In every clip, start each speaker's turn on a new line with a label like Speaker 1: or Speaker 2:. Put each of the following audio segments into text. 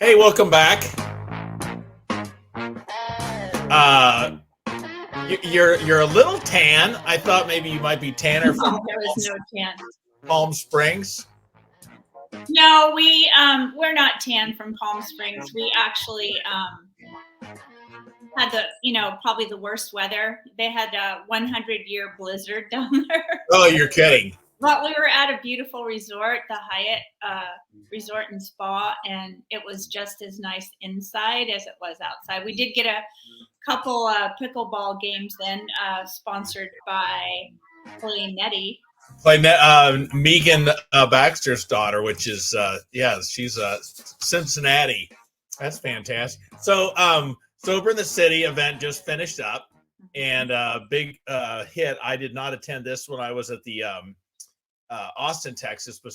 Speaker 1: Hey, welcome back. You're a little tan. I thought maybe you might be tanner from
Speaker 2: There was no tan.
Speaker 1: Palm Springs.
Speaker 2: No, we're not tan from Palm Springs. We actually had probably the worst weather. They had a 100-year blizzard down there.
Speaker 1: Oh, you're kidding.
Speaker 2: But we were at a beautiful resort, the Hyatt Resort and Spa, and it was just as nice inside as it was outside. We did get a couple pickleball games in, sponsored by Nettie.
Speaker 1: Megan Baxter's daughter, which is she's Cincinnati. That's fantastic. So Sober in the City event just finished up, and big hit. I did not attend this when I was at the Austin, Texas, but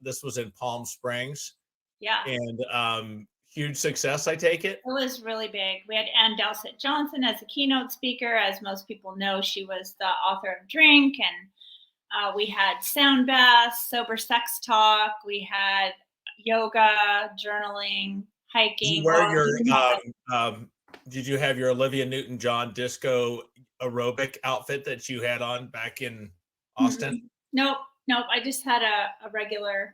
Speaker 1: this was in Palm Springs.
Speaker 2: Yeah.
Speaker 1: And huge success, I take it.
Speaker 2: It was really big. We had Ann Delsett Johnson as a keynote speaker. As most people know, she was the author of Drink, and we had sound baths, sober sex talk. We had yoga, journaling, hiking.
Speaker 1: Did you have your Olivia Newton-John disco aerobic outfit that you had on back in Austin?
Speaker 2: Nope. I just had a regular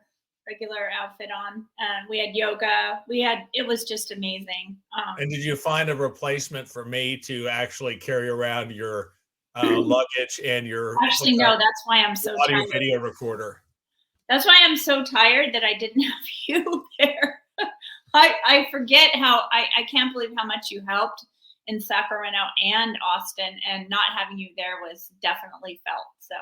Speaker 2: outfit on. We had yoga. It was just amazing.
Speaker 1: And did you find a replacement for me to actually carry around your luggage and your
Speaker 2: no, that's why I'm so
Speaker 1: audio
Speaker 2: tired.
Speaker 1: Video recorder?
Speaker 2: That's why I'm so tired that I didn't have you there. I forget how I can't believe how much you helped in Sacramento and Austin, and not having you there was definitely felt. So.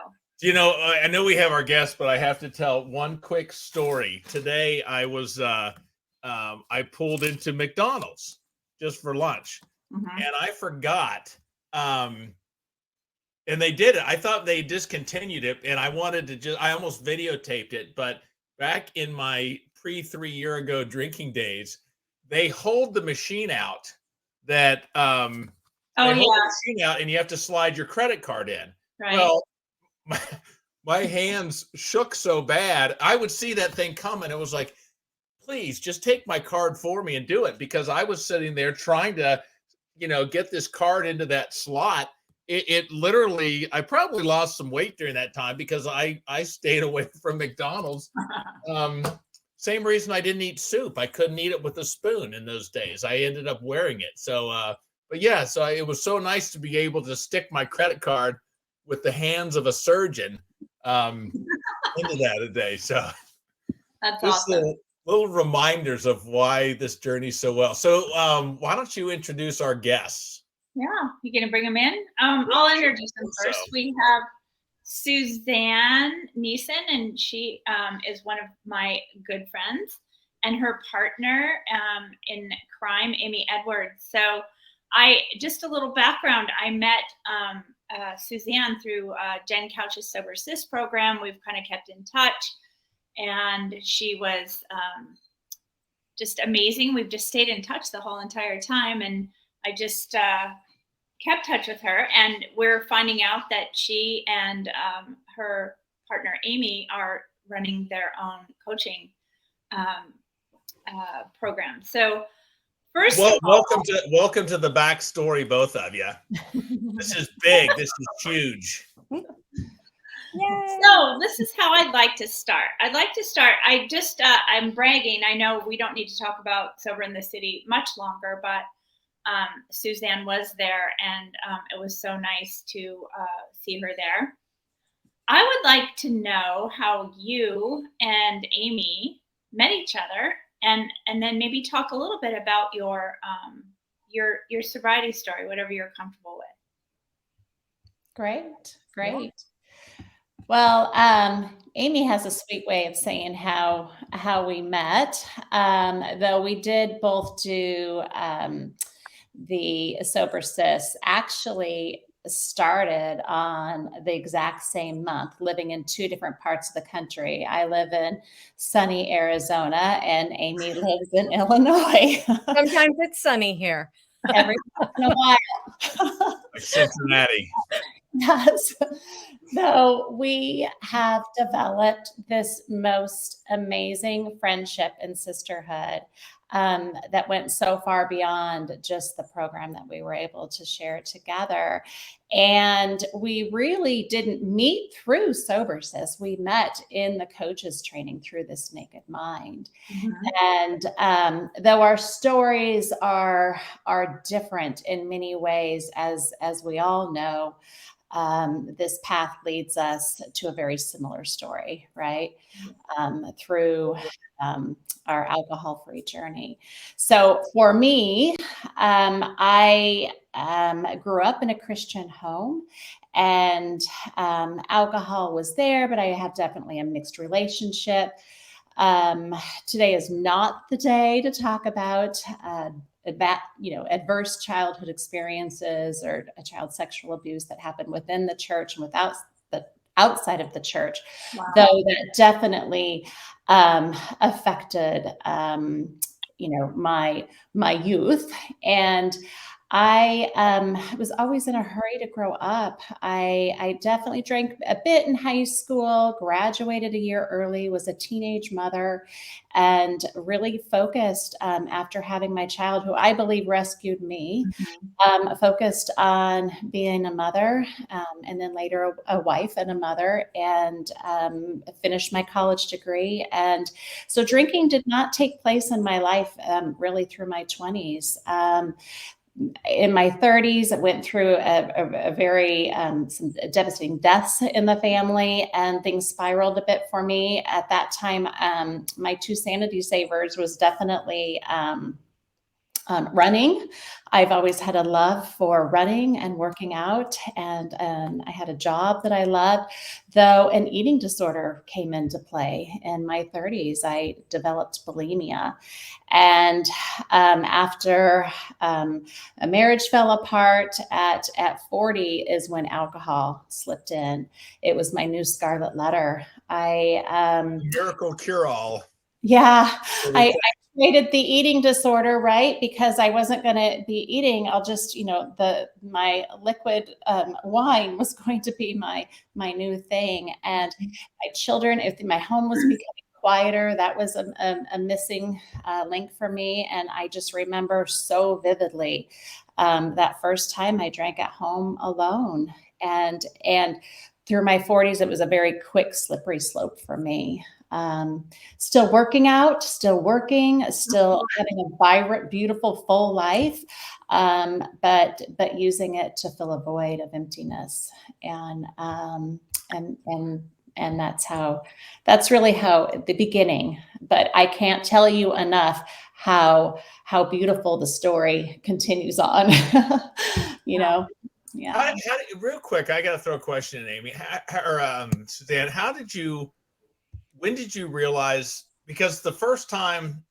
Speaker 1: I know we have our guests, but I have to tell one quick story. Today, I was I pulled into McDonald's just for lunch, and I forgot. And they did it. I thought they discontinued it, and I wanted to I almost videotaped it. But back in my pre-3 year ago drinking days, they hold the machine out that hold the machine out, and you have to slide your credit card in.
Speaker 2: Right.
Speaker 1: Well, my hands shook so bad. I would see that thing coming. It was like, please just take my card for me and do it, because I was sitting there trying to, get this card into that slot. It literally, I probably lost some weight during that time because I stayed away from McDonald's. Same reason I didn't eat soup. I couldn't eat it with a spoon in those days. I ended up wearing it. So, it was so nice to be able to stick my credit card with the hands of a surgeon into that today. So
Speaker 2: that's awesome.
Speaker 1: Little reminders of why this journey's so well. So why don't you introduce our guests?
Speaker 2: Yeah, you gonna bring them in? I'll introduce them first. So. We have Suzanne Neeson, and she is one of my good friends, and her partner in crime, Amy Edwards. So just a little background. I met Suzanne through Jen Couch's Sober Sis program. We've kind of kept in touch, and she was just amazing. We've just stayed in touch the whole entire time, and I just kept touch with her, and we're finding out that she and her partner Amy are running their own coaching program. So first,
Speaker 1: welcome to the BAC Story, both of you. This is big. This is huge.
Speaker 2: Yay. So this is how I'd like to start. I'm bragging. I know we don't need to talk about Sober in the City much longer, but Suzanne was there, and it was so nice to see her there. I would like to know how you and Amy met each other, and then maybe talk a little bit about your sobriety story, whatever you're comfortable with.
Speaker 3: Great. Yeah. Well, Amy has a sweet way of saying how we met, though we did both do the Sober Sis. Actually started on the exact same month, living in two different parts of the country. I live in sunny Arizona, and Amy lives in Illinois.
Speaker 4: Sometimes it's sunny here.
Speaker 3: Every once in a while.
Speaker 1: Like Cincinnati.
Speaker 3: Yes. So we have developed this most amazing friendship and sisterhood. that went so far beyond just the program that we were able to share together. And we really didn't meet through Sober Sis. We met in the coaches training through This Naked Mind. And though our stories are different in many ways, as we all know, this path leads us to a very similar story, right? Through our alcohol-free journey. So for me, I grew up in a Christian home, and alcohol was there, but I had definitely a mixed relationship. Today is not the day to talk about adverse childhood experiences or a child sexual abuse that happened within the church and outside of the church.
Speaker 2: Wow.
Speaker 3: Though that definitely affected my youth. And I was always in a hurry to grow up. I definitely drank a bit in high school, graduated a year early, was a teenage mother, and really focused after having my child, who I believe rescued me, focused on being a mother, and then later a wife and a mother, and finished my college degree. And so drinking did not take place in my life really through my 20s. In my 30s, I went through a very some devastating deaths in the family, and things spiraled a bit for me. At that time, my two sanity savers was definitely running. I've always had a love for running and working out, and I had a job that I loved, though an eating disorder came into play. In my 30s, I developed bulimia. And after a marriage fell apart at 40 is when alcohol slipped in. It was my new scarlet letter.
Speaker 1: Miracle cure-all.
Speaker 3: Yeah, I created the eating disorder, right? Because I wasn't going to be eating. I'll just, my liquid wine was going to be my new thing. And my children, if my home was becoming quieter, that was a missing link for me. And I just remember so vividly that first time I drank at home alone. And through my 40s, it was a very quick, slippery slope for me. Still working out, still working, still having a vibrant, beautiful, full life, but using it to fill a void of emptiness. And that's really how the beginning. But I can't tell you enough how beautiful the story continues on. Yeah.
Speaker 1: Real quick, I got to throw a question in, Amy or Suzanne. When did you realize? Because the first time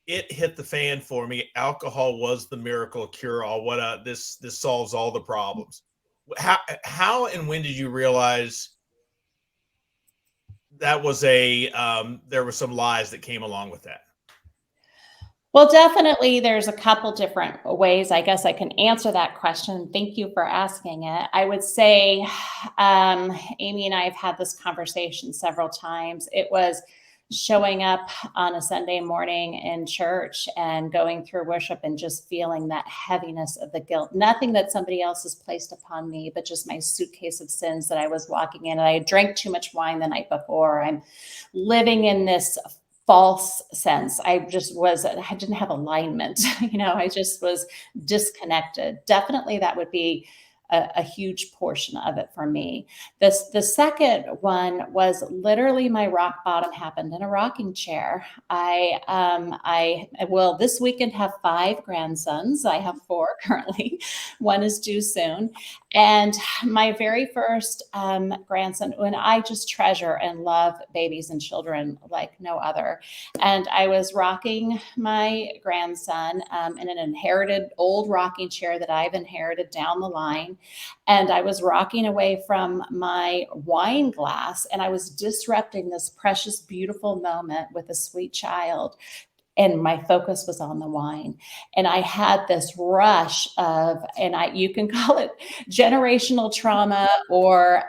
Speaker 1: it hit the fan for me, alcohol was the miracle cure-all. What this solves all the problems. How and when did you realize that was there were some lies that came along with that?
Speaker 3: Well, definitely there's a couple different ways I guess I can answer that question. Thank you for asking it. I would say Amy and I have had this conversation several times. It was showing up on a Sunday morning in church and going through worship and just feeling that heaviness of the guilt. Nothing that somebody else has placed upon me, but just my suitcase of sins that I was walking in. And I drank too much wine the night before. I'm living in this false sense. I didn't have alignment. I just was disconnected. Definitely that would be a huge portion of it for me. The second one was literally my rock bottom happened in a rocking chair. I will this weekend have 5 grandsons. I have 4 currently. One is due soon. And my very first grandson, when I just treasure and love babies and children like no other. And I was rocking my grandson in an inherited old rocking chair that I've inherited down the line. And I was rocking away from my wine glass, and I was disrupting this precious, beautiful moment with a sweet child. and my focus was on the wine. And I had this rush of, you can call it generational trauma or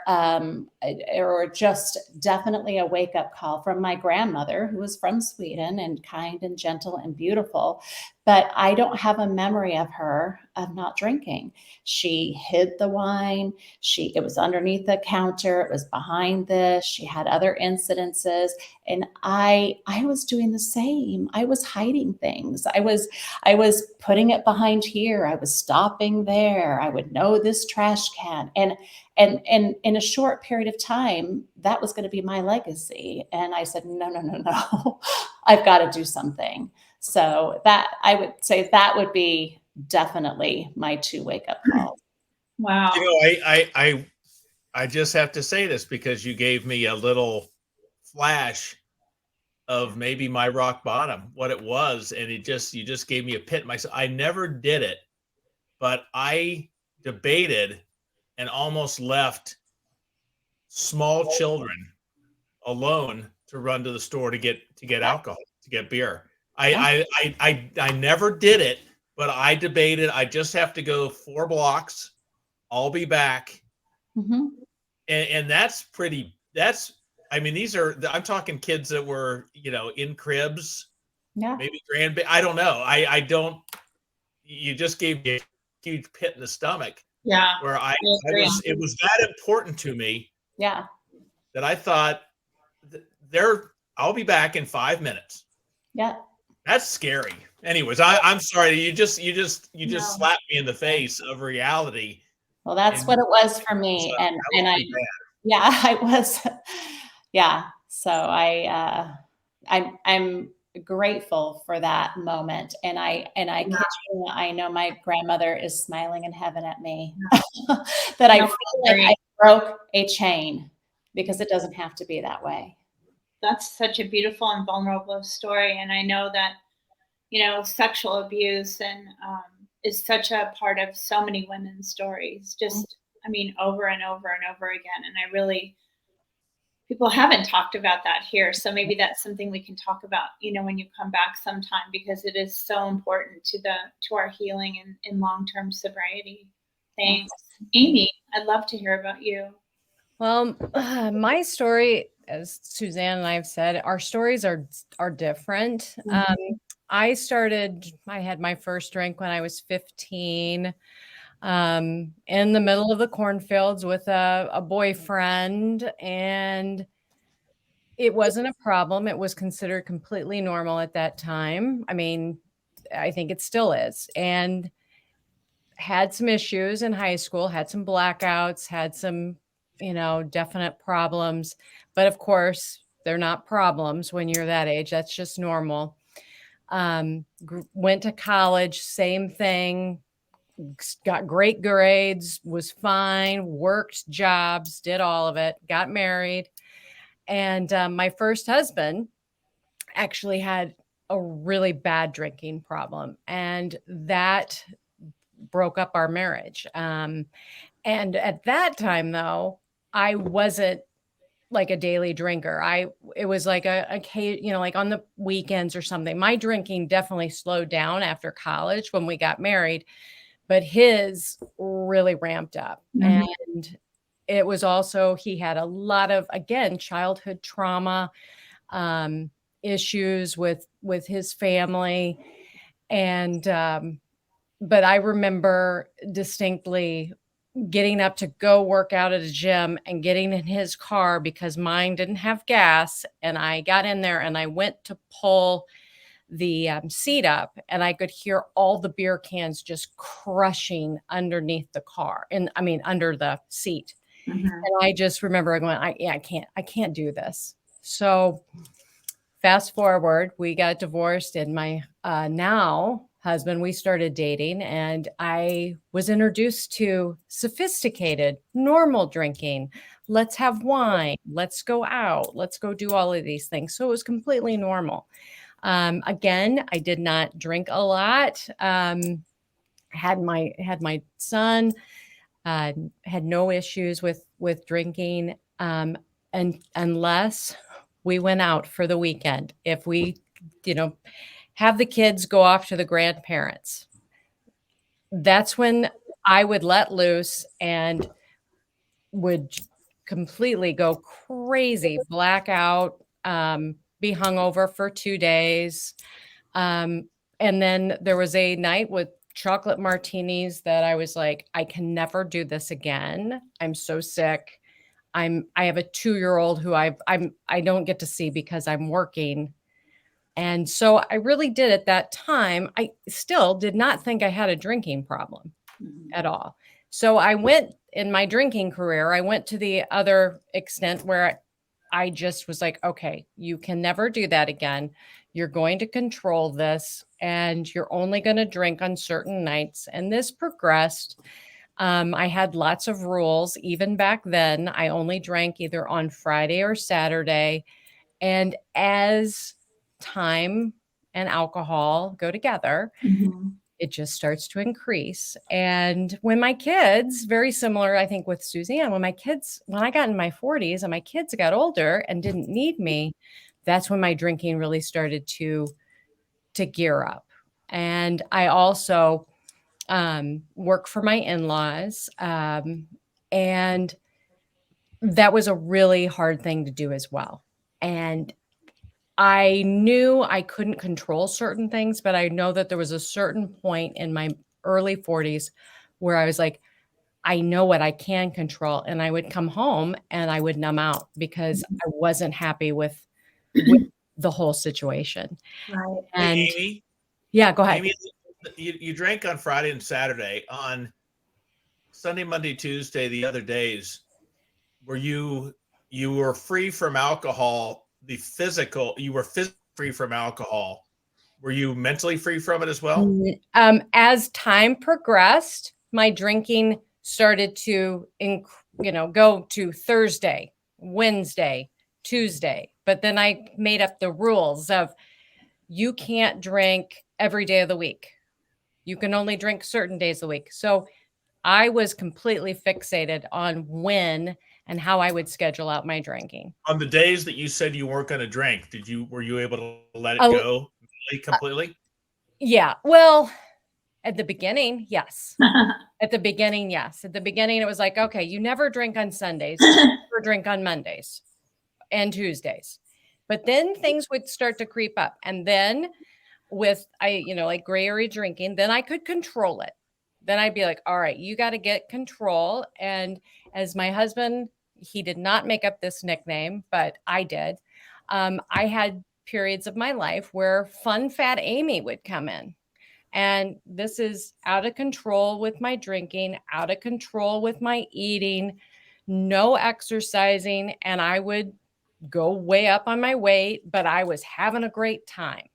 Speaker 3: just definitely a wake up call from my grandmother, who was from Sweden and kind and gentle and beautiful. But I don't have a memory of her of not drinking. She hid the wine. It was underneath the counter. It was behind this. She had other incidences. And I was doing the same. I was hiding things. I was putting it behind here. I was stopping there. I would know this trash can. And in a short period of time, that was going to be my legacy. And I said, no. I've got to do something. So that, I would say, that would be definitely my 2 wake up calls.
Speaker 2: Wow.
Speaker 1: I just have to say this because you gave me a little flash of maybe my rock bottom, what it was, and you just gave me a pit myself. I never did it, but I debated and almost left small children alone to run to the store to get alcohol, to get beer. I never did it, but I debated. I just have to go 4 blocks. I'll be back.
Speaker 3: Mm-hmm.
Speaker 1: And I mean, I'm talking kids that were, in cribs, maybe I don't know. You just gave me a huge pit in the stomach.
Speaker 2: Yeah.
Speaker 1: Where it was that important to me.
Speaker 3: Yeah.
Speaker 1: That I thought I'll be back in 5 minutes.
Speaker 3: Yeah.
Speaker 1: That's scary. Anyways, I'm sorry. You just slapped me in the face of reality.
Speaker 3: Well, that's what it was for me. I was, yeah. So I'm grateful for that moment. And I kid you, I know my grandmother is smiling in heaven at me that I feel like I broke a chain, because it doesn't have to be that way.
Speaker 2: That's such a beautiful and vulnerable story. And I know that, sexual abuse is such a part of so many women's stories, over and over and over again. And people haven't talked about that here. So maybe that's something we can talk about, when you come back sometime, because it is so important to our healing and long-term sobriety. Thanks. Amy, I'd love to hear about you.
Speaker 4: Well, my story, as Suzanne and I have said, our stories are different.
Speaker 2: Mm-hmm.
Speaker 4: I had my first drink when I was 15, in the middle of the cornfields with a boyfriend, and it wasn't a problem. It was considered completely normal at that time. I mean, I think it still is. And had some issues in high school, had some blackouts, had some, definite problems. But of course, they're not problems when you're that age. That's just normal. Went to college, same thing, got great grades, was fine, worked jobs, did all of it, got married. And my first husband actually had a really bad drinking problem, and that broke up our marriage. And at that time, though, I wasn't like a daily drinker. It was like like on the weekends or something. My drinking definitely slowed down after college when we got married, but his really ramped up.
Speaker 2: Mm-hmm.
Speaker 4: And it was also, he had a lot of, again, childhood trauma, issues with his family. And, but I remember distinctly getting up to go work out at a gym and getting in his car because mine didn't have gas. And I got in there and I went to pull the seat up, and I could hear all the beer cans just crushing underneath the car, and under the seat.
Speaker 2: Mm-hmm.
Speaker 4: And I just remember going, I can't do this. So fast forward, we got divorced, and my now husband, we started dating, and I was introduced to sophisticated, normal drinking. Let's have wine. Let's go out. Let's go do all of these things. So it was completely normal. Again, I did not drink a lot. Had my son, had no issues with drinking, and unless we went out for the weekend. If we, have the kids go off to the grandparents. That's when I would let loose and would completely go crazy, blackout, be hungover for 2 days. And then there was a night with chocolate martinis that I was like, I can never do this again. I'm so sick. I have a 2-year-old who I don't get to see because I'm working. And so I really did at that time. I still did not think I had a drinking problem at all. So I went in my drinking career, I went to the other extent where I just was like, okay, you can never do that again. You're going to control this and you're only going to drink on certain nights. And this progressed. I had lots of rules. Even back then, I only drank either on Friday or Saturday. And as time and alcohol go together, it just starts to increase. And when my kids, very similar, I think, with Suzanne, when I got in my 40s and my kids got older and didn't need me, that's when my drinking really started to gear up. And I also work for my in-laws. And that was a really hard thing to do as well. And I knew I couldn't control certain things, but I know that there was a certain point in my early 40s where I was like, I know what I can control. And I would come home and I would numb out because I wasn't happy with the whole situation.
Speaker 2: Right.
Speaker 4: And
Speaker 1: Hey, Amy,
Speaker 4: yeah, go ahead.
Speaker 1: Amy, you drank on Friday and Saturday. On Sunday, Monday, Tuesday, the other days, you were free from alcohol? You were physically free from alcohol. Were you mentally free from it as well?
Speaker 4: As time progressed, my drinking started to, go to Thursday, Wednesday, Tuesday. But then I made up the rules of you can't drink every day of the week. You can only drink certain days of the week. So I was completely fixated on when and how I would schedule out my drinking.
Speaker 1: On the days that you said you weren't going to drink, were you able to let it
Speaker 4: Oh,
Speaker 1: go completely?
Speaker 4: Yeah. Well, at the beginning, yes. At the beginning, yes. At the beginning, it was like, okay, you never drink on Sundays, you never drink on Mondays and Tuesdays. But then things would start to creep up. And then with like gray area drinking, then I could control it. Then I'd be like, all right, you got to get control. And as my husband, he did not make up this nickname, but I did. I had periods of my life where Fun Fat Amy would come in. And this is out of control with my drinking, out of control with my eating, no exercising. And I would go way up on my weight, but I was having a great time.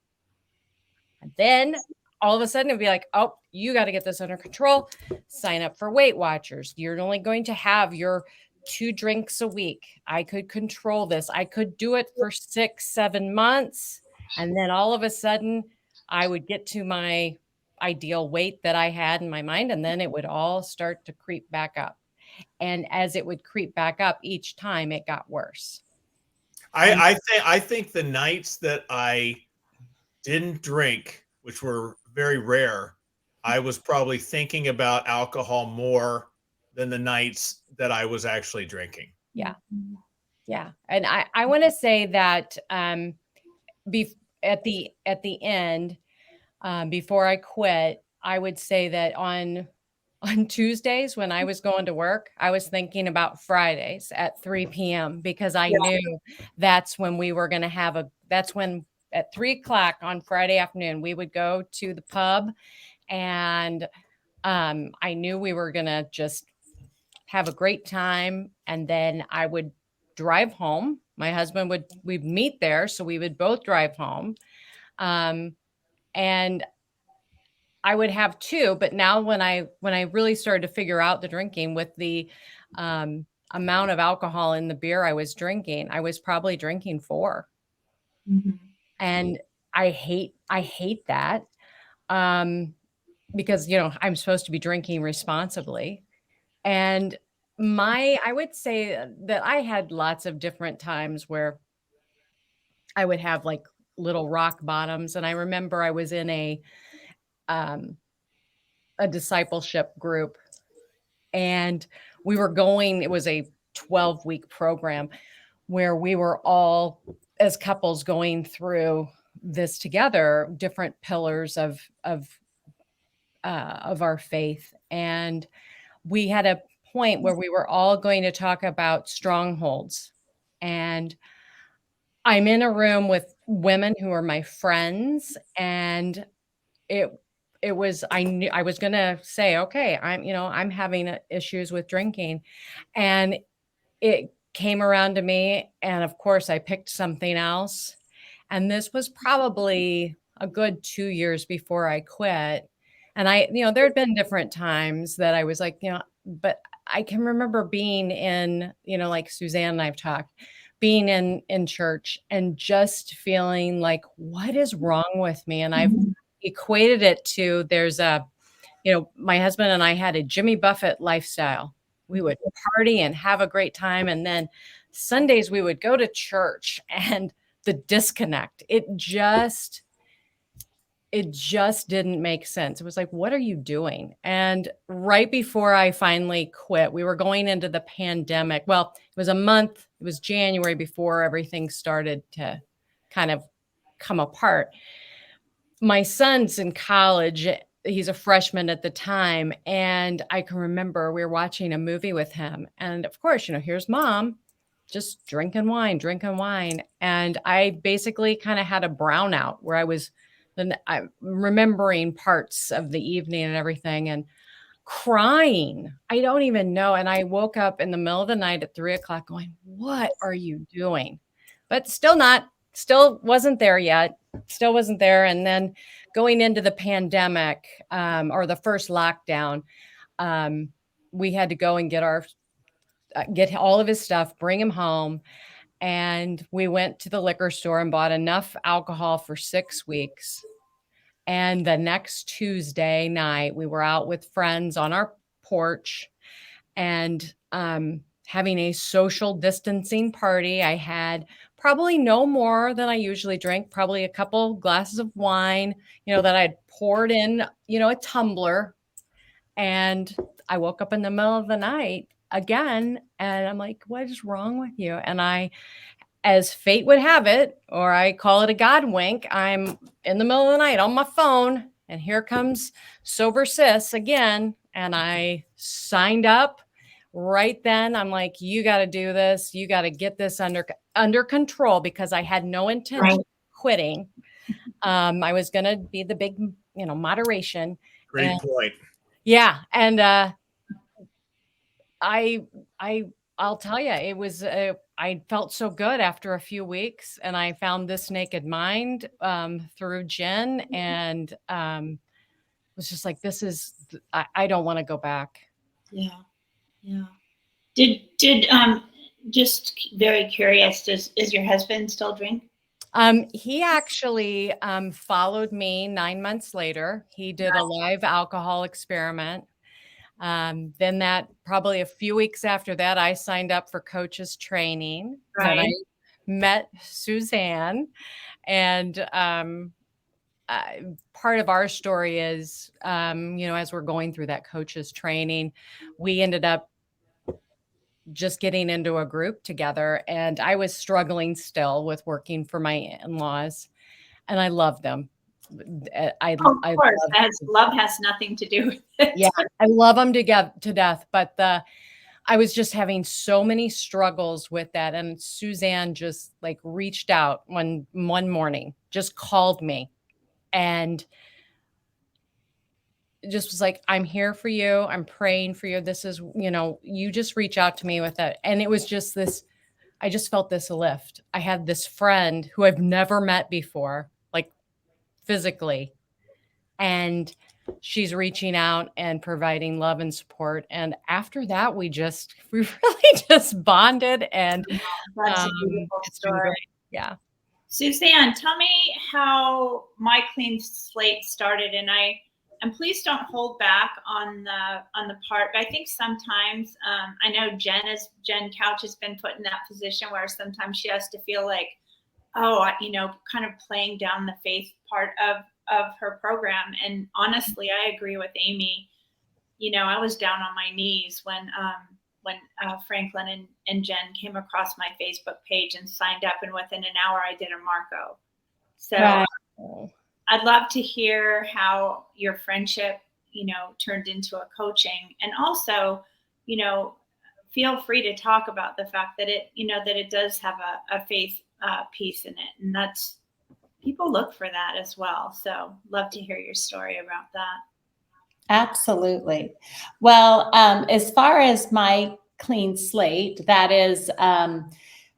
Speaker 4: And then all of a sudden it'd be like, oh, you got to get this under control. Sign up for Weight Watchers. You're only going to have your 2 drinks a week. I could control this. I could do it for 6-7 months. And then all of a sudden I would get to my ideal weight that I had in my mind. And then it would all start to creep back up. And as it would creep back up each time, it got worse.
Speaker 1: I think the nights that I didn't drink, which were very rare, I was probably thinking about alcohol more than the nights that I was actually drinking.
Speaker 4: Yeah. Yeah. And I want to say that at the end, before I quit, I would say that on Tuesdays when I was going to work, I was thinking about Fridays at 3 p.m. because I knew that's when we were going to that's when at 3 o'clock on Friday afternoon, we would go to the pub and I knew we were going to just have a great time. And then I would drive home. My husband we'd meet there. So we would both drive home. And I would have 2, but now when I really started to figure out the drinking with the amount of alcohol in the beer I was drinking, I was probably drinking 4. And I hate that because, I'm supposed to be drinking responsibly. And I would say that I had lots of different times where I would have like little rock bottoms. And I remember I was in a discipleship group, and we were going, it was a 12-week program where we were all as couples going through this together, different pillars of our faith. And we had a point where we were all going to talk about strongholds. And I'm in a room with women who are my friends, and it was, I knew I was going to say, okay, I'm having issues with drinking. And it came around to me, and of course I picked something else. And this was probably a good 2 years before I quit. And there had been different times that I was like, but I can remember being in, like Suzanne and I've talked, being in church and just feeling like, what is wrong with me? And I've equated it to, my husband and I had a Jimmy Buffett lifestyle. We would party and have a great time. And then Sundays we would go to church, and the disconnect, it just didn't make sense. It was like, what are you doing? And right before I finally quit, we were going into the pandemic. Well, it was January before everything started to kind of come apart. My son's in college. He's a freshman at the time. And I can remember we were watching a movie with him. And of course, here's mom just drinking wine. And I basically kind of had a brownout where I'm remembering parts of the evening and everything and crying. I don't even know. And I woke up in the middle of the night at 3:00 going, what are you doing? But still wasn't there yet. Still wasn't there. And then going into the pandemic, or the first lockdown, we had to go and get all of his stuff, bring him home. And we went to the liquor store and bought enough alcohol for 6 weeks. And the next Tuesday night, we were out with friends on our porch and having a social distancing party. I had probably no more than I usually drink, probably a couple glasses of wine, that I'd poured in, a tumbler. And I woke up in the middle of the night again, and I'm like, what is wrong with you? And as fate would have it, or I call it a God wink, I'm in the middle of the night on my phone, and here comes Sober Sis again. And I signed up right then. I'm like, you got to do this. You got to get this under control, because I had no intention of quitting. I was going to be the big, moderation.
Speaker 1: Great point.
Speaker 4: Yeah. And I'll tell you, it was, I felt so good after a few weeks, and I found This Naked Mind through Jen, and was just like, I don't want to go back.
Speaker 2: Yeah. Yeah. Did just very curious, is your husband still drink?
Speaker 4: He actually followed me 9 months later. He did a live alcohol experiment. Then that probably a few weeks after that, I signed up for coaches training.
Speaker 2: Right.
Speaker 4: And I met Suzanne, and part of our story is, as we're going through that coaches training, we ended up just getting into a group together, and I was struggling still with working for my in-laws, and I love them.
Speaker 2: Of course, love has nothing to do with it.
Speaker 4: Yeah, I love them to death, but I was just having so many struggles with that. And Suzanne just like reached out one morning, just called me, and just was like, I'm here for you. I'm praying for you. This is, you just reach out to me with that. And it was just this, I just felt this lift. I had this friend who I've never met before, like physically, and she's reaching out and providing love and support. And after that, we really just bonded, and
Speaker 2: That's a beautiful story.
Speaker 4: Yeah.
Speaker 2: Suzanne, tell me how My Clean Slate started, and please don't hold back on the part. But I think sometimes I know Jen Couch has been put in that position where sometimes she has to feel like kind of playing down the faith part of her program. And honestly, I agree with Amy. I was down on my knees when Franklin and Jen came across my Facebook page and signed up, and within an hour I did a Marco. So
Speaker 3: Right.
Speaker 2: I'd love to hear how your friendship, turned into a coaching, and also, feel free to talk about the fact that it does have a faith piece in it, and that's, people look for that as well. So love to hear your story about that.
Speaker 3: Absolutely. Well, as far as my clean slate, that is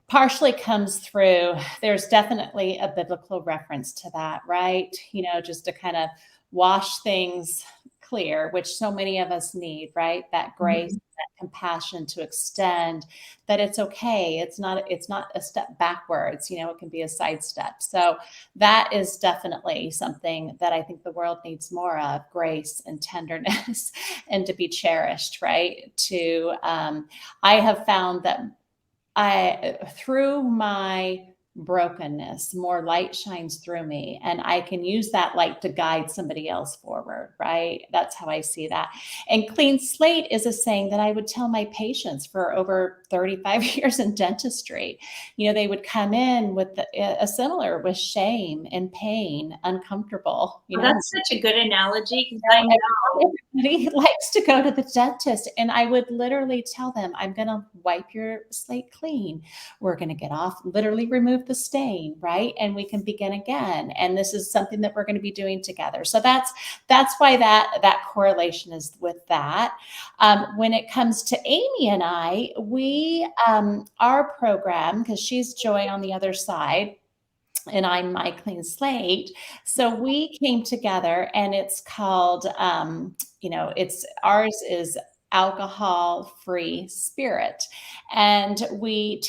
Speaker 3: partially comes through, there's definitely a biblical reference to that, right? Just to kind of wash things clear, which so many of us need, right? That grace, that compassion to extend that it's okay. It's not a step backwards, it can be a sidestep. So that is definitely something that I think the world needs more of, grace and tenderness and to be cherished, right? I have found that through my brokenness, more light shines through me, and I can use that light to guide somebody else forward, right? That's how I see that. And clean slate is a saying that I would tell my patients for over 35 years in dentistry. They would come in with a similar, with shame and pain, uncomfortable.
Speaker 2: That's such a good analogy, because I know
Speaker 3: everybody likes to go to the dentist, and I would literally tell them, I'm going to wipe your slate clean. We're going to get off, literally remove the stain, right? And we can begin again. And this is something that we're going to be doing together. So that's why that correlation is with that. When it comes to Amy and I, we, our program, because she's Joy on the other side, and I'm my clean slate. So we came together, and it's called, ours is alcohol-free spirit. And we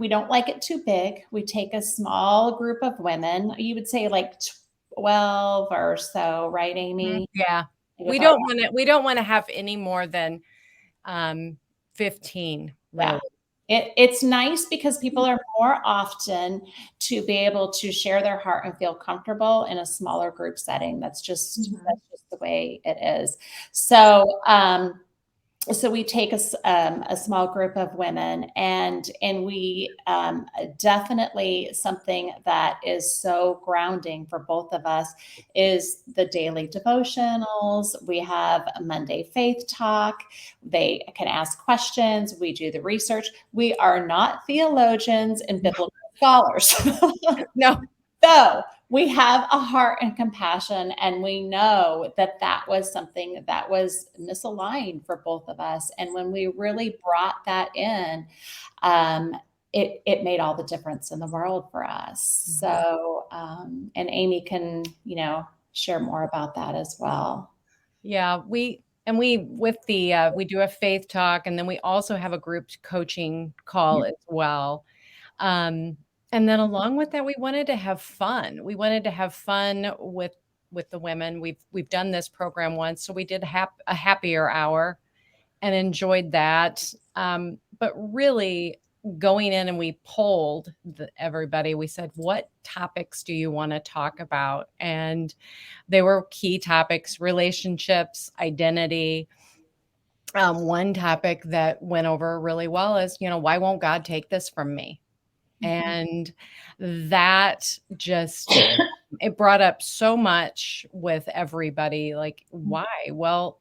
Speaker 3: don't like it too big. We take a small group of women, you would say like 12 or so, right, Amy?
Speaker 4: Yeah. We don't want to have any more than 15. Really.
Speaker 3: Yeah. It's nice because people are more often to be able to share their heart and feel comfortable in a smaller group setting. That's just the way it is. So we take a small group of women, and we definitely, something that is so grounding for both of us is the daily devotionals. We have a Monday Faith Talk. They can ask questions. We do the research. We are not theologians and biblical scholars.
Speaker 4: No.
Speaker 3: So we have a heart and compassion, and we know that was something that was misaligned for both of us. And when we really brought that in, it made all the difference in the world for us. So, and Amy can, share more about that as well.
Speaker 4: Yeah, we do a faith talk, and then we also have a group coaching call as well. And then along with that, we wanted to have fun. We wanted to have fun with the women. We've done this program once, so we did a happier hour and enjoyed that. But really going in, and we polled everybody. We said, what topics do you want to talk about? And they were key topics: relationships, identity. One topic that went over really well is, why won't God take this from me? And that just, it brought up so much with everybody. Like, why? Well,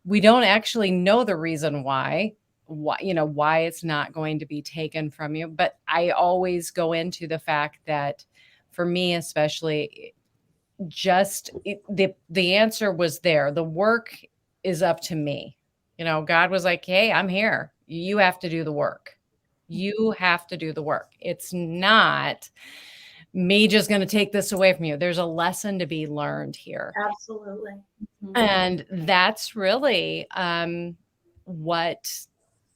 Speaker 4: we don't actually know the reason why it's not going to be taken from you. But I always go into the fact that, for me especially, the answer was there. The work is up to me. God was like, hey, I'm here. You have to do the work. You have to do the work. It's not me just going to take this away from you. There's a lesson to be learned here.
Speaker 2: Absolutely.
Speaker 4: And that's really what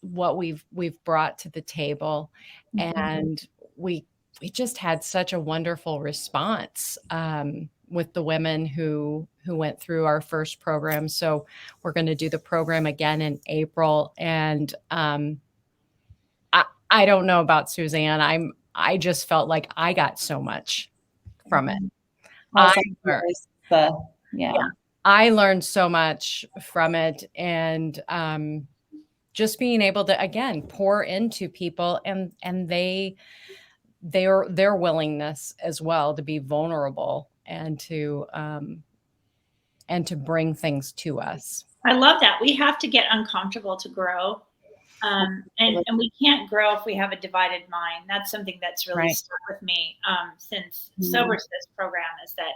Speaker 4: we've brought to the table. And we just had such a wonderful response with the women who went through our first program. So we're going to do the program again in April. And I don't know about Suzanne. I just felt like I got so much from it.
Speaker 3: Also,
Speaker 4: I I learned so much from it, and just being able to, again, pour into people, and their willingness as well to be vulnerable and to bring things to us.
Speaker 2: I love that. We have to get uncomfortable to grow. And we can't grow if we have a divided mind. That's something that's really stuck with me since Sober Sis program, is that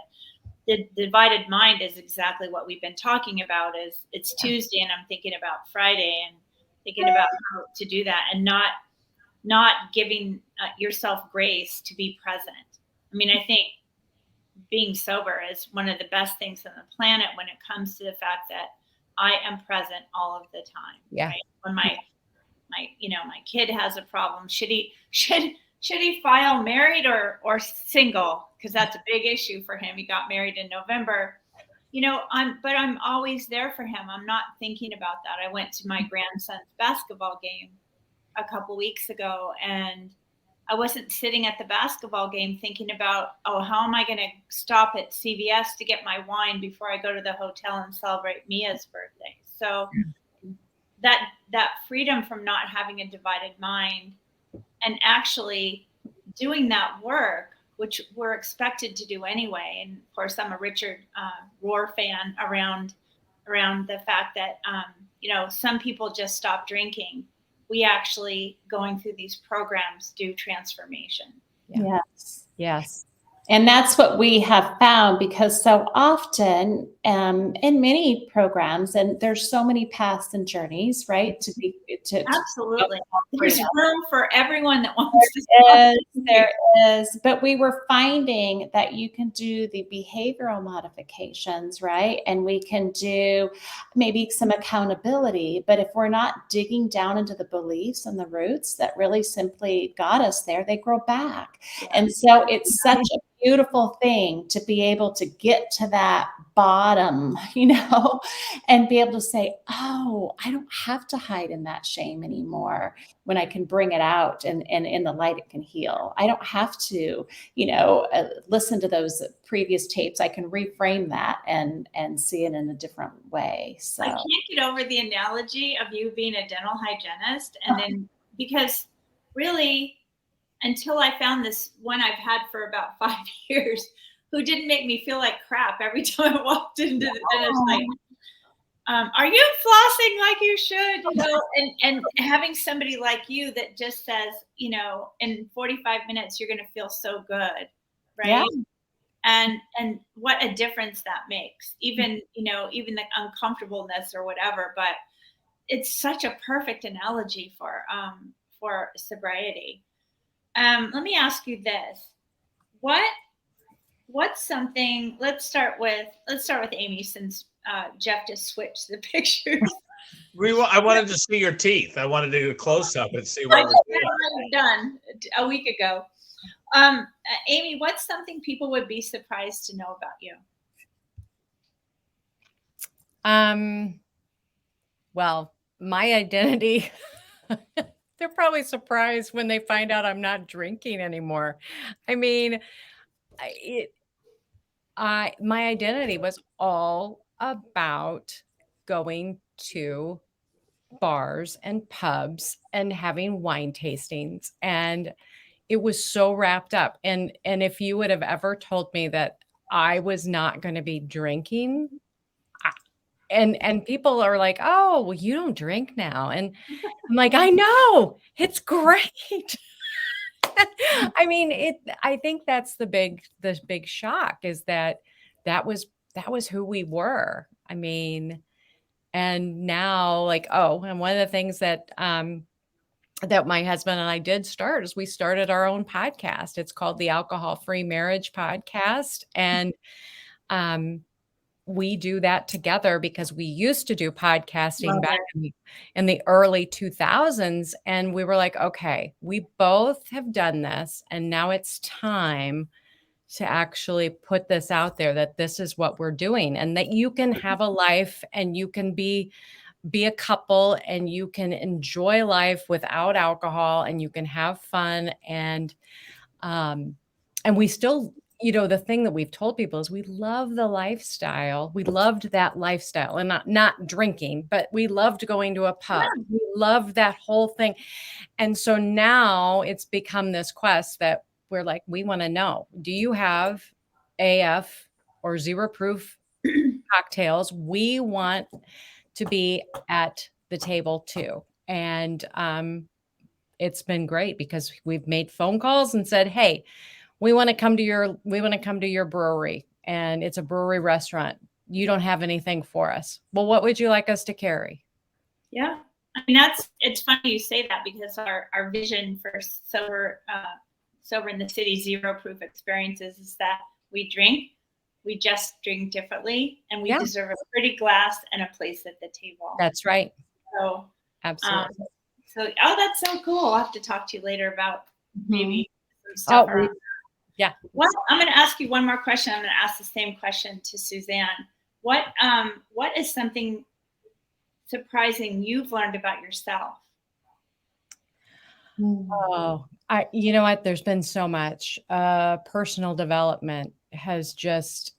Speaker 2: the divided mind is exactly what we've been talking about. Is it's Tuesday and I'm thinking about Friday and thinking about how to do that, and not giving yourself grace to be present. I mean, I think being sober is one of the best things on the planet when it comes to the fact that I am present all of the time.
Speaker 4: Yeah.
Speaker 2: Right? When my kid has a problem, should he file married or single? Because that's a big issue for him. He got married in November. I'm always there for him. I'm not thinking about that. I went to my grandson's basketball game a couple weeks ago, and I wasn't sitting at the basketball game thinking about, how am I going to stop at CVS to get my wine before I go to the hotel and celebrate Mia's birthday. So that freedom from not having a divided mind and actually doing that work, which we're expected to do anyway. And of course, I'm a Richard Rohr fan around the fact that, some people just stop drinking. We actually, going through these programs, do transformation.
Speaker 3: Yeah.
Speaker 4: Yes.
Speaker 3: And that's what we have found, because so often in many programs, and there's so many paths and journeys, right?
Speaker 2: Absolutely. There's room for everyone that wants to.
Speaker 3: There is. But we were finding that you can do the behavioral modifications, right? And we can do maybe some accountability. But if we're not digging down into the beliefs and the roots that really simply got us there, they grow back. Yeah. And so it's such a beautiful thing to be able to get to that bottom, and be able to say, I don't have to hide in that shame anymore, when I can bring it out and in the light it can heal. I don't have to, listen to those previous tapes. I can reframe that and see it in a different way. So I
Speaker 2: can't get over the analogy of you being a dental hygienist, and then because really, until I found this one I've had for about 5 years, who didn't make me feel like crap every time I walked into the dentist. Like, are you flossing like you should? And having somebody like you that just says, in 45 minutes you're going to feel so good, right? Yeah. And what a difference that makes. Even even the uncomfortableness or whatever. But it's such a perfect analogy for sobriety. Let me ask you this: what's something? Let's start with Amy, since Jeff just switched the pictures.
Speaker 1: I wanted to see your teeth. I wanted to do a close up and see what
Speaker 2: was done a week ago. Amy, what's something people would be surprised to know about you?
Speaker 4: Well, my identity. They're probably surprised when they find out I'm not drinking anymore. I mean, my identity was all about going to bars and pubs and having wine tastings, and it was so wrapped up. And if you would have ever told me that I was not going to be drinking, and people are like, "Oh, well, you don't drink now," and I'm like, "I know, it's great." I mean, I think that's the big shock, is that was who we were. I mean, and now, like, and one of the things that that my husband and I did start is we started our own podcast. It's called the Alcohol Free Marriage Podcast, and we do that together because we used to do podcasting back in the early 2000s. And we were like, okay, we both have done this, and now it's time to actually put this out there, that this is what we're doing, and that you can have a life, and you can be a couple, and you can enjoy life without alcohol, and you can have fun. And And we still, the thing that we've told people is we love the lifestyle. We loved that lifestyle, and not drinking, but we loved going to a pub.
Speaker 2: Yeah.
Speaker 4: We loved that whole thing. And so now it's become this quest that we're like, we want to know, do you have AF or zero proof cocktails? We want to be at the table too. And it's been great because we've made phone calls and said, hey, we want to come to your brewery, and it's a brewery restaurant. You don't have anything for us. Well, what would you like us to carry?
Speaker 2: Yeah. I mean, it's funny you say that, because our vision for sober in the city zero proof experiences is that we just drink differently, and we deserve a pretty glass and a place at the table.
Speaker 4: That's right.
Speaker 2: So
Speaker 4: absolutely.
Speaker 2: That's so cool. I'll have to talk to you later about maybe some stuff around that.
Speaker 4: Yeah.
Speaker 2: Well, I'm going to ask you one more question. I'm going to ask the same question to Suzanne. What is something surprising you've learned about yourself?
Speaker 4: Oh, you know what? There's been so much. Personal development has just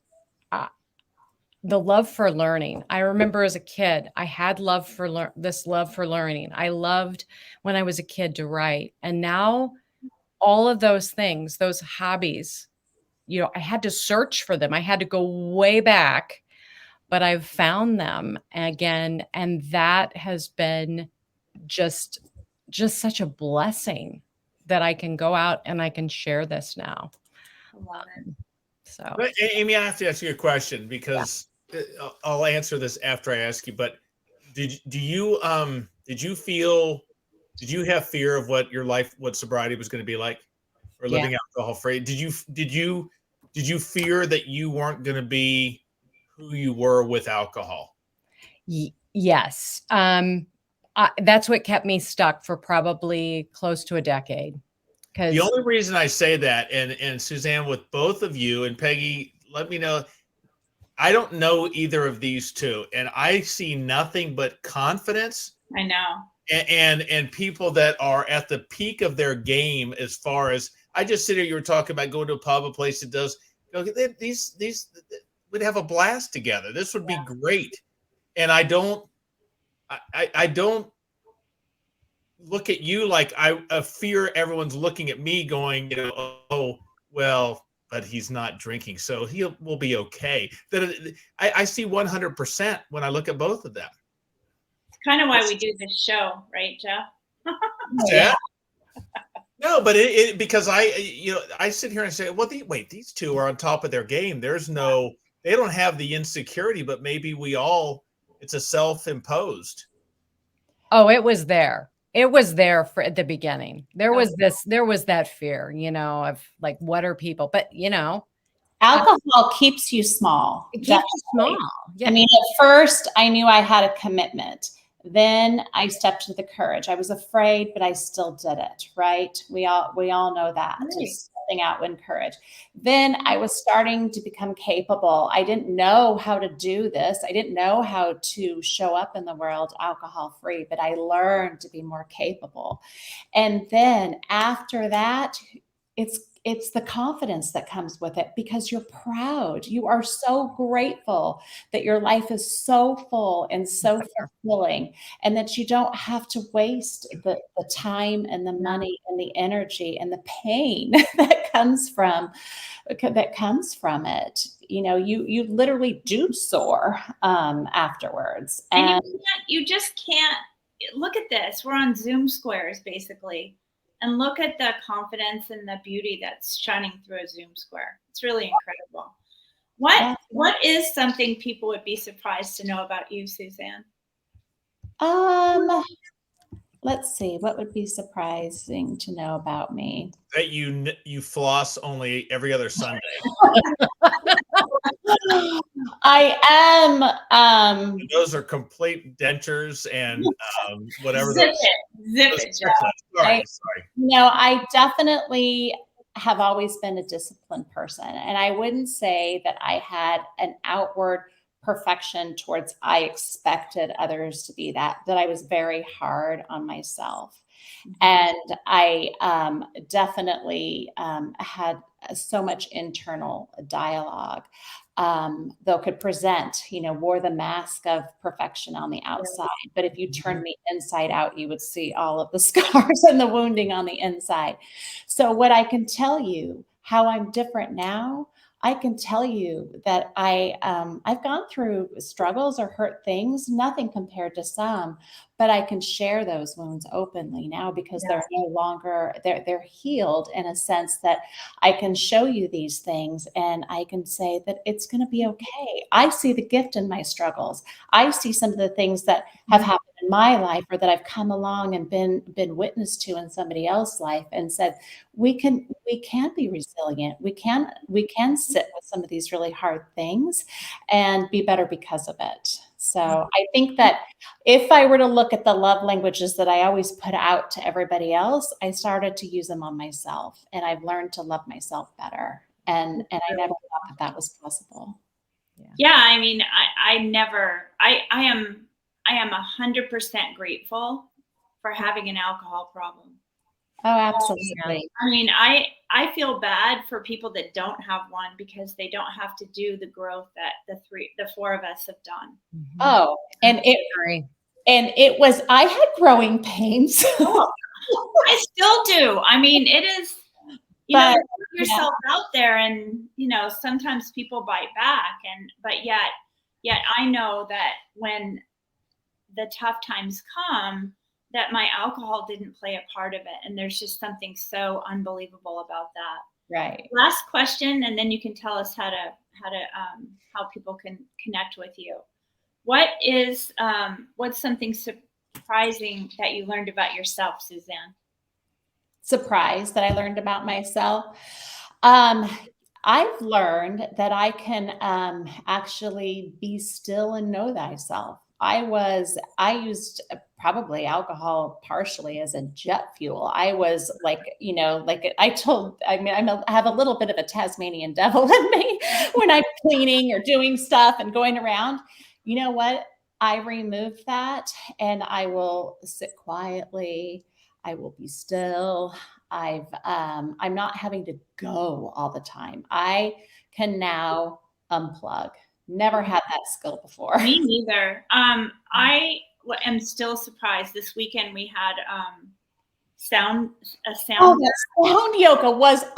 Speaker 4: the love for learning. I remember as a kid, I had this love for learning. I loved when I was a kid to write, and now all of those things, those hobbies, I had to search for them. I had to go way back, but I've found them again, and that has been just such a blessing that I can go out and I can share this now.
Speaker 2: I love it.
Speaker 4: So,
Speaker 1: But, Amy, I have to ask you a question, because I'll answer this after I ask you. But did you have fear of what sobriety was going to be like, or living alcohol free? Did you fear that you weren't going to be who you were with alcohol?
Speaker 4: Yes. That's what kept me stuck for probably close to a decade.
Speaker 1: The only reason I say that, and Suzanne, with both of you, and Peggy, let me know, I don't know either of these two, and I see nothing but confidence.
Speaker 2: I know.
Speaker 1: And people that are at the peak of their game, as far as, I just sit here, you were talking about going to a pub, a place that does, these would have a blast together. This would be great. And I don't look at you like I fear everyone's looking at me going, oh, well, but he's not drinking, so we'll be okay. That I see 100% when I look at both of them.
Speaker 2: It's kind of why we do this show, right, Jeff?
Speaker 1: Yeah. No, but because I sit here and say, well, these two are on top of their game. They don't have the insecurity, but maybe it's a self-imposed.
Speaker 4: Oh, it was there. It was there at the beginning. There was that fear, of like, what are people? But
Speaker 3: alcohol keeps you small.
Speaker 4: It keeps you small.
Speaker 3: Yeah. I mean, at first I knew I had a commitment. Then I stepped into the courage. I was afraid, but I still did it. Right? We all know that.
Speaker 2: Right.
Speaker 3: Just stepping out in courage. Then I was starting to become capable. I didn't know how to do this. I didn't know how to show up in the world alcohol free, but I learned to be more capable. And then after that, it's the confidence that comes with it, because you're proud. You are so grateful that your life is so full and so fulfilling, and that you don't have to waste the time and the money and the energy and the pain that comes from it. You literally do soar afterwards.
Speaker 2: And you just can't look at this. We're on Zoom squares, basically. And look at the confidence and the beauty that's shining through a Zoom square. It's really incredible. What is something people would be surprised to know about you, Suzanne?
Speaker 3: Let's see. What would be surprising to know about me?
Speaker 1: That you floss only every other Sunday.
Speaker 3: I am.
Speaker 1: Those are complete dentures and whatever.
Speaker 2: Zip it,
Speaker 1: Sorry.
Speaker 3: No, I definitely have always been a disciplined person, and I wouldn't say that I had an outward perfection towards I expected others to be that I was very hard on myself. And I definitely had so much internal dialogue, though could present, wore the mask of perfection on the outside. But if you turned me inside out, you would see all of the scars and the wounding on the inside. So what I can tell you, how I'm different now, I can tell you that I've gone through struggles or hurt things, nothing compared to some, but I can share those wounds openly now because they're no longer, they're healed in a sense that I can show you these things and I can say that it's going to be okay. I see the gift in my struggles. I see some of the things that have happened in my life or that I've come along and been witness to in somebody else's life and said, we can be resilient. We can sit with some of these really hard things and be better because of it. So I think that if I were to look at the love languages that I always put out to everybody else, I started to use them on myself, and I've learned to love myself better. And I never thought that was possible.
Speaker 2: Yeah, I mean, I am 100% grateful for having an alcohol problem.
Speaker 3: Oh, absolutely.
Speaker 2: I mean, I feel bad for people that don't have one because they don't have to do the growth that the four of us have done.
Speaker 3: Oh, and it was, I had growing pains.
Speaker 2: I still do. I mean, it is, you put yourself out there and, sometimes people bite back but yet I know that when the tough times come, that my alcohol didn't play a part of it. And there's just something so unbelievable about that.
Speaker 3: Right.
Speaker 2: Last question, and then you can tell us how people can connect with you. What's something surprising that you learned about yourself, Suzanne?
Speaker 3: Surprise that I learned about myself. I've learned that I can actually be still and know thyself. I used probably alcohol partially as a jet fuel. I was like, I have a little bit of a Tasmanian devil in me when I'm cleaning or doing stuff and going around. You know what? I removed that and I will sit quietly. I will be still. I'm not having to go all the time. I can now unplug. Never had that skill before.
Speaker 2: Me neither. I am still surprised. This weekend we had sound.
Speaker 3: Oh, that sound yoga was amazing.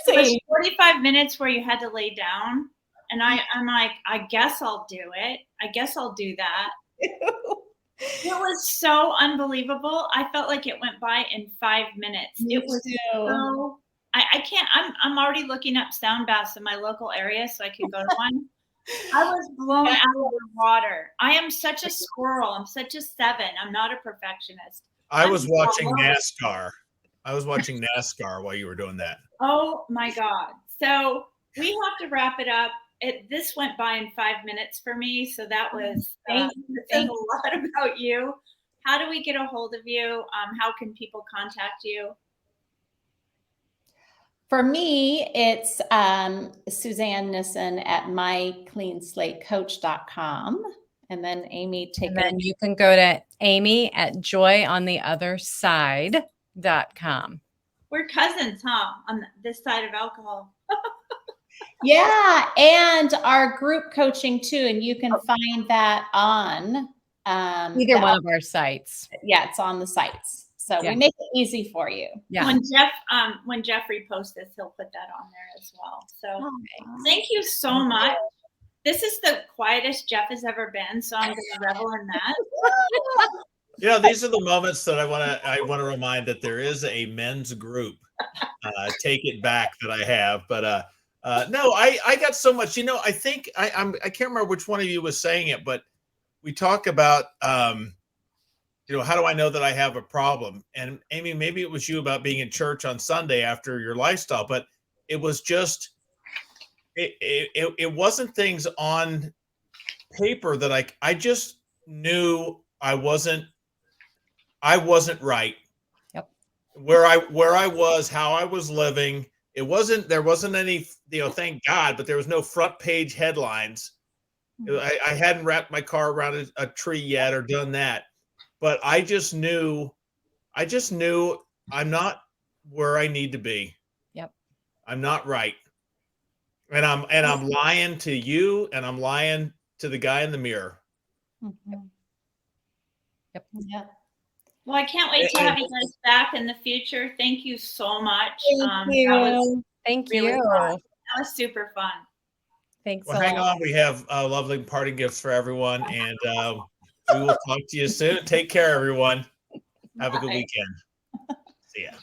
Speaker 2: It was 45 minutes where you had to lay down, and I'm like, I guess I'll do it. I guess I'll do that. It was so unbelievable. I felt like it went by in 5 minutes. It was so. I can't. I'm already looking up sound baths in my local area so I can go to one. I was blown out of the water. I am such a squirrel. I'm such a 7. I'm not a perfectionist.
Speaker 1: I was watching NASCAR. I was watching NASCAR while you were doing that.
Speaker 2: Oh my God. So we have to wrap it up. This went by in 5 minutes for me. So that was a lot about you. How do we get a hold of you? How can people contact you?
Speaker 3: For me, it's Suzanne Nissen at mycleanslatecoach.com. And then Amy,
Speaker 4: then you can go to Amy at joyontheotherside.com.
Speaker 2: We're cousins, huh? On this side of alcohol.
Speaker 3: Yeah. And our group coaching too. And you can find that on
Speaker 4: either one of our sites.
Speaker 3: Yeah, it's on the sites. So we make it easy for you.
Speaker 2: Yeah. When Jeff reposts this, he'll put that on there as well. So thank you so much. This is the quietest Jeff has ever been, so I'm going to revel in that.
Speaker 1: These are the moments that I want to remind that there is a men's group. Take it back that I have, but no, I got so much. I think I can't remember which one of you was saying it, but we talk about. How do I know that I have a problem? And Amy, maybe it was you about being in church on Sunday after your lifestyle, but it was just, it wasn't things on paper that I just knew I wasn't right.
Speaker 4: Yep.
Speaker 1: Where I was, how I was living. There wasn't any, thank God, but there was no front page headlines. I hadn't wrapped my car around a tree yet or done that. But I just knew I just knew I'm not where I need to be.
Speaker 4: Yep.
Speaker 1: I'm not right. And I'm lying to you, and I'm lying to the guy in the mirror.
Speaker 3: Mhm.
Speaker 4: Yep.
Speaker 3: Yeah.
Speaker 2: Well, I can't wait to have you guys back in the future. Thank you so much.
Speaker 3: Thank
Speaker 2: That was
Speaker 4: Thank
Speaker 2: really
Speaker 4: you.
Speaker 2: fun. That was super fun.
Speaker 4: Thanks
Speaker 1: Well,
Speaker 4: a
Speaker 1: hang
Speaker 4: lot.
Speaker 1: on. We have lovely party gifts for everyone, and we will talk to you soon. Take care, everyone. Have a good
Speaker 2: Bye.
Speaker 1: weekend. See ya.